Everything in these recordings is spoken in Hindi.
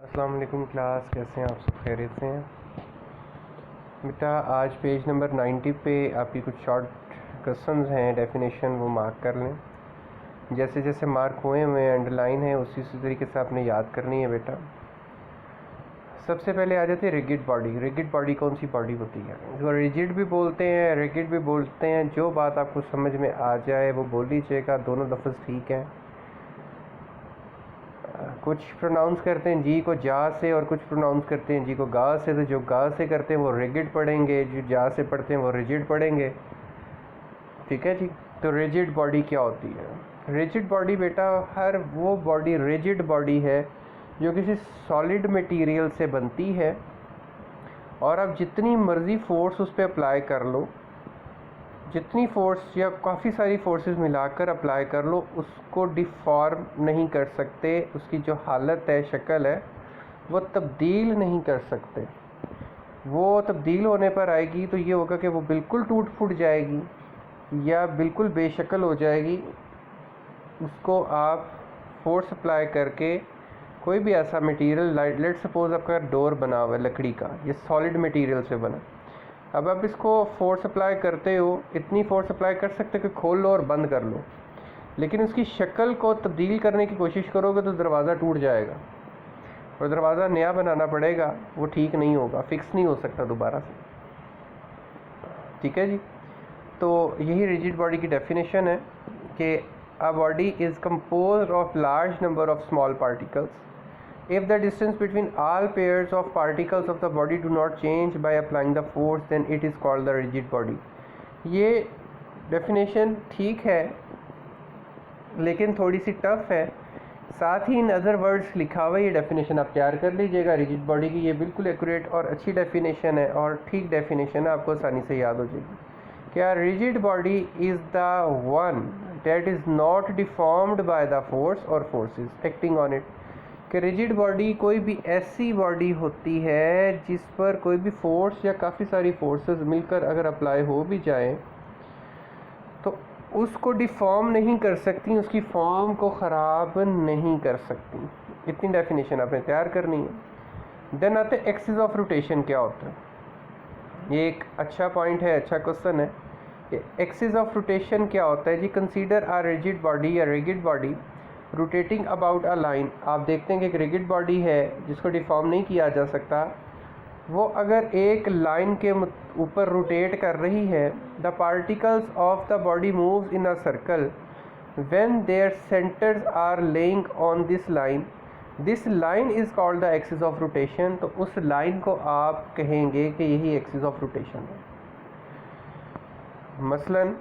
अस्सलाम वालेकुम क्लास, कैसे हैं आप? सब खैरियत से हैं बेटा? आज पेज नंबर 90 पे आपकी कुछ शॉर्ट क्वेश्चंस हैं, डेफिनेशन वो मार्क कर लें। जैसे जैसे मार्क हुए हैं अंडरलाइन है उसी तरीके से आपने याद करनी है बेटा। सबसे पहले आ जाते हैं रिजिड बॉडी। रिजिड बॉडी कौन सी बॉडी होती है? जो रिजिड भी बोलते हैं, रिजिड भी बोलते हैं। जो बात आपको समझ में आ जाए वो बोल लीजिएगा, दोनों लफ्ज़ ठीक है। कुछ प्रोनाउंस करते हैं जी को जा से और कुछ प्रोनाउंस करते हैं जी को गा से। तो जो गा से करते हैं वो रिजिड पढ़ेंगे, जो जा से पढ़ते हैं वो रिजिड पढ़ेंगे। ठीक है जी। तो रिजिड बॉडी क्या होती है? रिजिड बॉडी बेटा हर वो बॉडी रिजिड बॉडी है जो किसी सॉलिड मटेरियल से बनती है और आप जितनी मर्ज़ी फोर्स उस पर अप्लाई कर लो, जितनी फोर्स या काफ़ी सारी फोर्सेस मिलाकर अप्लाई कर लो, उसको डिफॉर्म नहीं कर सकते। उसकी जो हालत है, शक्ल है, वो तब्दील नहीं कर सकते। वो तब्दील होने पर आएगी तो ये होगा कि वो बिल्कुल टूट फूट जाएगी या बिल्कुल बेशक्ल हो जाएगी। उसको आप फोर्स अप्लाई करके कोई भी ऐसा मटेरियल, लेट सपोज आपका डोर बना हुआ है लकड़ी का, ये सॉलिड मटेरियल से बना। अब आप इसको फोर्स अप्लाई करते हो, इतनी फोर्स अप्लाई कर सकते हो कि खोल लो और बंद कर लो, लेकिन उसकी शक्ल को तब्दील करने की कोशिश करोगे तो दरवाज़ा टूट जाएगा और दरवाज़ा नया बनाना पड़ेगा। वो ठीक नहीं होगा, फिक्स नहीं हो सकता दोबारा से। ठीक है जी। तो यही रिजिड बॉडी की डेफिनेशन है कि a body is composed of large number of small particles if the distance between all pairs of particles of the body do not change by applying the force then it is called the rigid body। ये डेफिनेशन ठीक है लेकिन थोड़ी सी टफ है। साथ ही इन अदर वर्ड्स लिखा हुआ ये डेफिनेशन आप तैयार कर लीजिएगा रिजिड बॉडी की। ये बिल्कुल एक्यूरेट और अच्छी डेफिनेशन है और ठीक डेफिनेशन है, आपको आसानी से याद हो जाएगी। क्या rigid body is the one that is not deformed by the force और फोर्सेस एक्टिंग ऑन इट। कि रिजिड बॉडी कोई भी ऐसी बॉडी होती है जिस पर कोई भी फोर्स या काफ़ी सारी फोर्सेस मिलकर अगर अप्लाई हो भी जाए तो उसको डिफॉर्म नहीं कर सकती, उसकी फॉर्म को ख़राब नहीं कर सकती। इतनी डेफिनेशन आपने तैयार करनी है। देन आते एक्सिस ऑफ रोटेशन क्या होता है। ये एक अच्छा पॉइंट है, अच्छा क्वेश्चन है। एक्सिस ऑफ रोटेशन क्या होता है जी? कंसीडर आ रिजिड बॉडी या rigid body rotating about a line. आप देखते हैं कि एक रिजिड बॉडी है जिसको डिफॉर्म नहीं किया जा सकता, वो अगर एक लाइन के ऊपर रोटेट कर रही है, the particles of the body moves in a circle when their centres are laying on this line, this line is called the axis of rotation. तो उस लाइन को आप कहेंगे कि यही एक्सिस ऑफ रोटेशन है। मसलन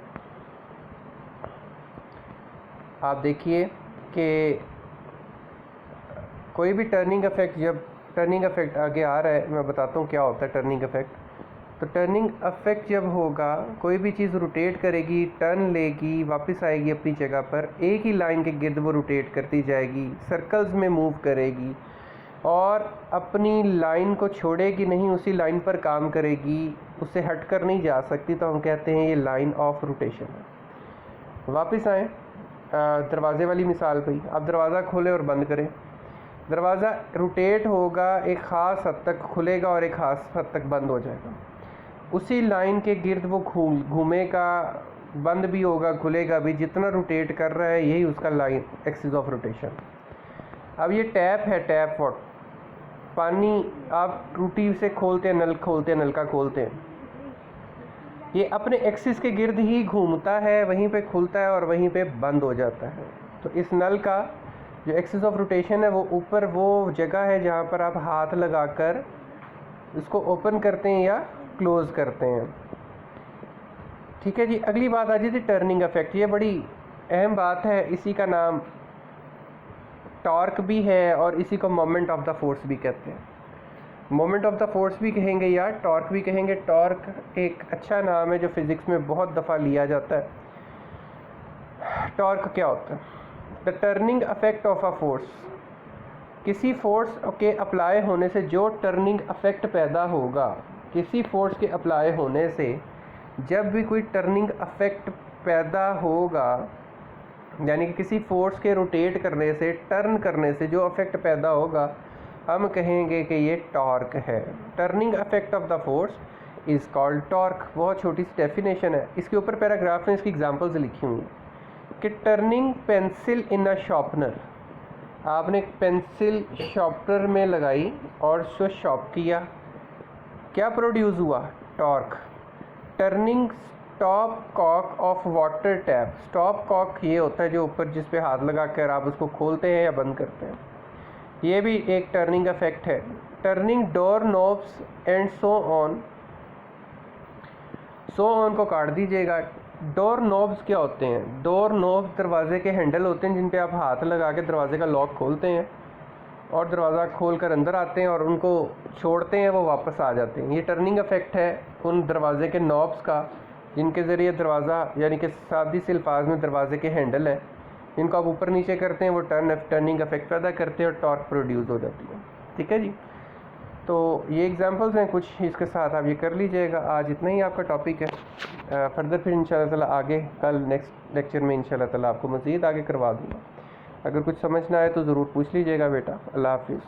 आप देखिए कि कोई भी टर्निंग इफेक्ट, जब टर्निंग इफेक्ट आगे आ रहा है, मैं बताता हूँ क्या होता है टर्निंग इफेक्ट। तो टर्निंग इफेक्ट जब होगा, कोई भी चीज़ रोटेट करेगी, टर्न लेगी, वापस आएगी अपनी जगह पर, एक ही लाइन के गिर्द वो रोटेट करती जाएगी, सर्कल्स में मूव करेगी और अपनी लाइन को छोड़ेगी नहीं, उसी लाइन पर काम करेगी, उससे हट कर नहीं जा सकती। तो हम कहते हैं ये लाइन ऑफ रोटेशन है। वापस आएँ दरवाज़े वाली मिसाल पे। आप दरवाज़ा खोलें और बंद करें, दरवाज़ा रोटेट होगा, एक ख़ास हद तक खुलेगा और एक ख़ास हद तक बंद हो जाएगा। उसी लाइन के गिर्द वो घूमेगा, बंद भी होगा, खुलेगा भी। जितना रोटेट कर रहा है यही उसका लाइन एक्सिस ऑफ रोटेशन। अब ये टैप है, टैप वॉट, पानी आप टूटी से खोलते हैं, नल खोलते हैं, नलका खोलते हैं, ये अपने एक्सिस के गिर्द ही घूमता है, वहीं पे खुलता है और वहीं पे बंद हो जाता है। तो इस नल का जो एक्सिस ऑफ रोटेशन है वो ऊपर वो जगह है जहाँ पर आप हाथ लगाकर इसको ओपन करते हैं या क्लोज़ करते हैं। ठीक है जी। अगली बात आ जाती है टर्निंग इफेक्ट। ये बड़ी अहम बात है, इसी का नाम टॉर्क भी है और इसी को मोमेंट ऑफ द फोर्स भी कहते हैं। मोमेंट ऑफ द फोर्स भी कहेंगे या टॉर्क भी कहेंगे। टॉर्क एक अच्छा नाम है जो फिज़िक्स में बहुत दफ़ा लिया जाता है। टॉर्क क्या होता है? The turning effect of a force. किसी फोर्स के अप्लाई होने से जो टर्निंग इफेक्ट पैदा होगा, किसी फोर्स के अप्लाई होने से जब भी कोई टर्निंग इफेक्ट पैदा होगा, यानी कि किसी फोर्स के रोटेट करने से, टर्न करने से जो इफेक्ट पैदा होगा, हम कहेंगे कि ये टॉर्क है। Turning effect of the force is called torque. बहुत छोटी सी डेफिनेशन है, इसके ऊपर पैराग्राफ में इसकी एग्जांपल्स लिखी हुई हैं कि turning pencil in a sharpener, आपने पेंसिल शार्पनर में लगाई और उसको शार्प किया, क्या प्रोड्यूस हुआ? Torque. Turning stopcock of water tap, stopcock ये होता है जो ऊपर जिस पे हाथ लगा कर आप उसको खोलते हैं या बंद करते हैं, ये भी एक टर्निंग इफेक्ट है। Turning door knobs and so on, so on को काट दीजिएगा। डोर नॉब्स क्या होते हैं? डोर नॉब्स दरवाजे के हैंडल होते हैं जिन पे आप हाथ लगा के दरवाजे का लॉक खोलते हैं और दरवाज़ा खोल कर अंदर आते हैं और उनको छोड़ते हैं, वो वापस आ जाते हैं। ये टर्निंग इफेक्ट है उन दरवाजे के नॉब्स का जिनके ज़रिए दरवाज़ा, यानी कि सादी से अल्फाज में दरवाजे के हैंडल हैं, इनको आप ऊपर नीचे करते हैं, वो टर्निंग इफेक्ट पैदा करते हैं और टॉर्क प्रोड्यूस हो जाती है। ठीक है जी, तो ये एग्जांपल्स हैं कुछ, इसके साथ आप ये कर लीजिएगा। आज इतना ही आपका टॉपिक है, फर्दर फिर इंशाल्लाह ताला आगे कल नेक्स्ट लेक्चर में इंशाल्लाह ताला आपको मज़ीद आगे करवा दूँगा। अगर कुछ समझ ना आए तो ज़रूर पूछ लीजिएगा बेटा। अल्लाह हाफिज़।